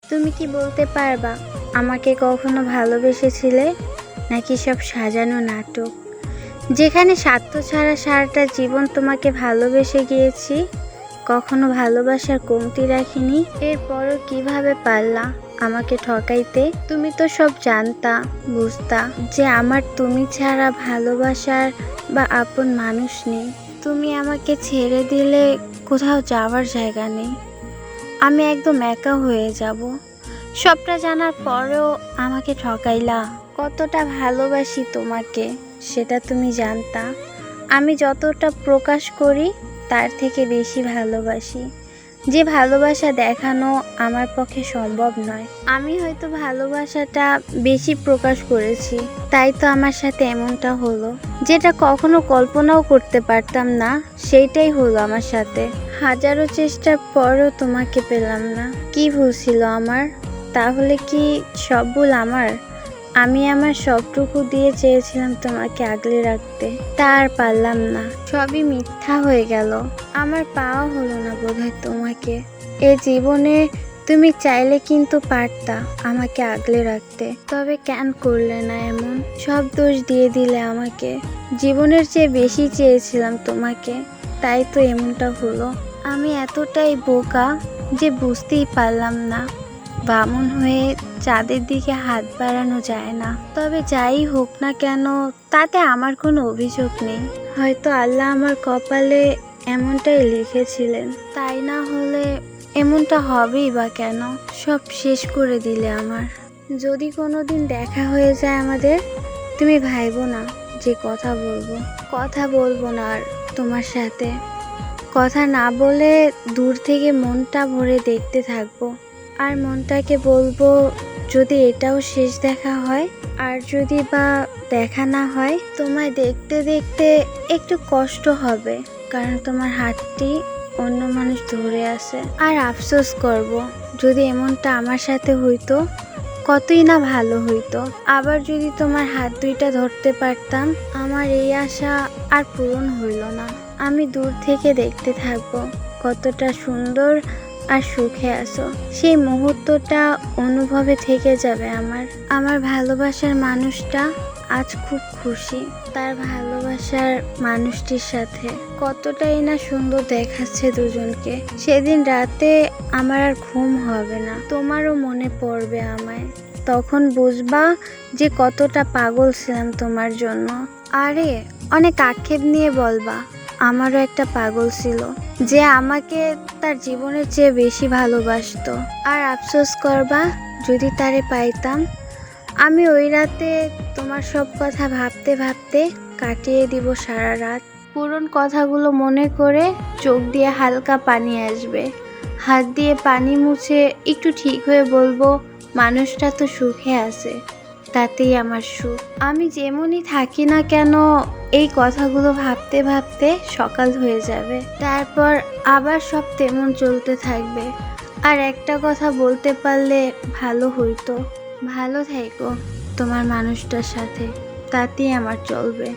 তুমি কি বলতে পারবা আমাকে কখনো ভালোবেসেছিলে, নাকি সব সাজানো নাটক, যেখানে স্বার্থ ছাড়া সারাটা জীবন তোমাকে ভালোবেসে গিয়েছি, কখনো ভালোবাসার কমতি রাখিনি? এরপরও কিভাবে পারলা আমাকে ঠকাইতে? তুমি তো সব জানতা, বুঝতা যে আমার তুমি ছাড়া ভালোবাসার বা আপন মানুষ নেই। তুমি আমাকে ছেড়ে দিলে কোথাও যাওয়ার জায়গা নেই, আমি একদম একা হয়ে যাব। সবটা জানার পরেও আমাকে ঠকাইলা। কতটা ভালোবাসি তোমাকে সেটা তুমি জানতা। আমি যতটা প্রকাশ করি তার থেকে বেশি ভালোবাসি, যে ভালোবাসা দেখানো আমার পক্ষে সম্ভব নয়। আমি হয়তো ভালোবাসাটা বেশি প্রকাশ করেছি, তাই তো আমার সাথে এমনটা হলো। যেটা কখনো কল্পনাও করতে পারতাম না সেইটাই হলো আমার সাথে। হাজারো চেষ্টার পরও তোমাকে পেলাম না। কি ভুল ছিল আমার? তাহলে কি সব ভুল আমার? আমি আমার সবটুকু দিয়ে চেয়েছিলাম তোমাকে আগলে রাখতে, তা আর পারলাম না। সবই মিথ্যা হয়ে গেল। আমার পাওয়া হলো না বোধহয় তোমাকে। এ জীবনে তুমি চাইলে কিন্তু পারতা আমাকে আগলে রাখতে, তবে কেন করলে না এমন? সব দোষ দিয়ে দিলে আমাকে। জীবনের চেয়ে বেশি চেয়েছিলাম তোমাকে, তাই তো এমনটা হলো। আমি এতটাই বোকা যে বুঝতেই পারলাম না বামুন হয়ে চাঁদের দিকে হাত বাড়ানো যায় না। তবে যাই হোক না কেন, তাতে আমার কোনো অভিযোগ নেই। হয়তো আল্লাহ আমার কপালে এমনটাই লিখেছিলেন, তাই না হলে এমনটা হবেই বা কেন? সব শেষ করে দিলে আমার। যদি কোনোদিন দেখা হয়ে যায় আমাদের, তুমি ভাইবো না যে কথা বলবো না আর তোমার সাথে। কথা না বলে দূর থেকে মনটা ভরে দেখতে থাকবো, আর মনটাকে বলবো যদি এটাও শেষ দেখা হয়, আর যদি বা দেখা না হয়, তোমায় দেখতে দেখতে একটু কষ্ট হবে, কারণ তোমার হাতটি অন্য মানুষ ধরে আছে। আর আফসোস করব যদি এমনটা আমার সাথে হইতো, কতই না ভালো হইতো। আবার যদি তোমার হাত দুইটা ধরতে পারতাম, আমার এই আশা আর পূরণ হইল না। আমি দূর থেকে দেখতে থাকবো কতটা সুন্দর আর সুখে আছো। সেই মুহূর্তটা অনুভবে থেকে যাবে আমার ভালোবাসার মানুষটা আজ খুব খুশি তার ভালোবাসার মানুষটির সাথে। কতটাই না সুন্দর দেখাচ্ছে দুজনকে। সেদিন রাতে আমার আর ঘুম হবে না, তোমারও মনে পড়বে আমায়। তখন বুঝবা যে কতটা পাগল ছিলাম তোমার জন্য। আরে অনেক আক্ষেপ নিয়ে বলবা আমারও একটা পাগল ছিল, যে আমাকে তার জীবনের চেয়ে বেশি ভালোবাসতো। আর আফসোস করবা যদি তারে পাইতাম। আমি ওই রাতে তোমার সব কথা ভাবতে ভাবতে কাটিয়ে দিব সারা রাত। পুরনো কথাগুলো মনে করে চোখ দিয়ে হালকা পানি আসবে, হাত দিয়ে পানি মুছে একটু ঠিক হয়ে বলবো মানুষটা তো সুখে আছে, তাতেই আমার সুখ। আমি যেমনই থাকি না কেন, এই কথাগুলো ভাবতে ভাবতে সকাল হয়ে যাবে, তারপর আবার সব তেমন চলতে থাকবে। আর একটা কথা বলতে পারলে ভালো হইতো, ভালো থেকো তোমার মানুষটার সাথে, তাতেই আমার চলবে।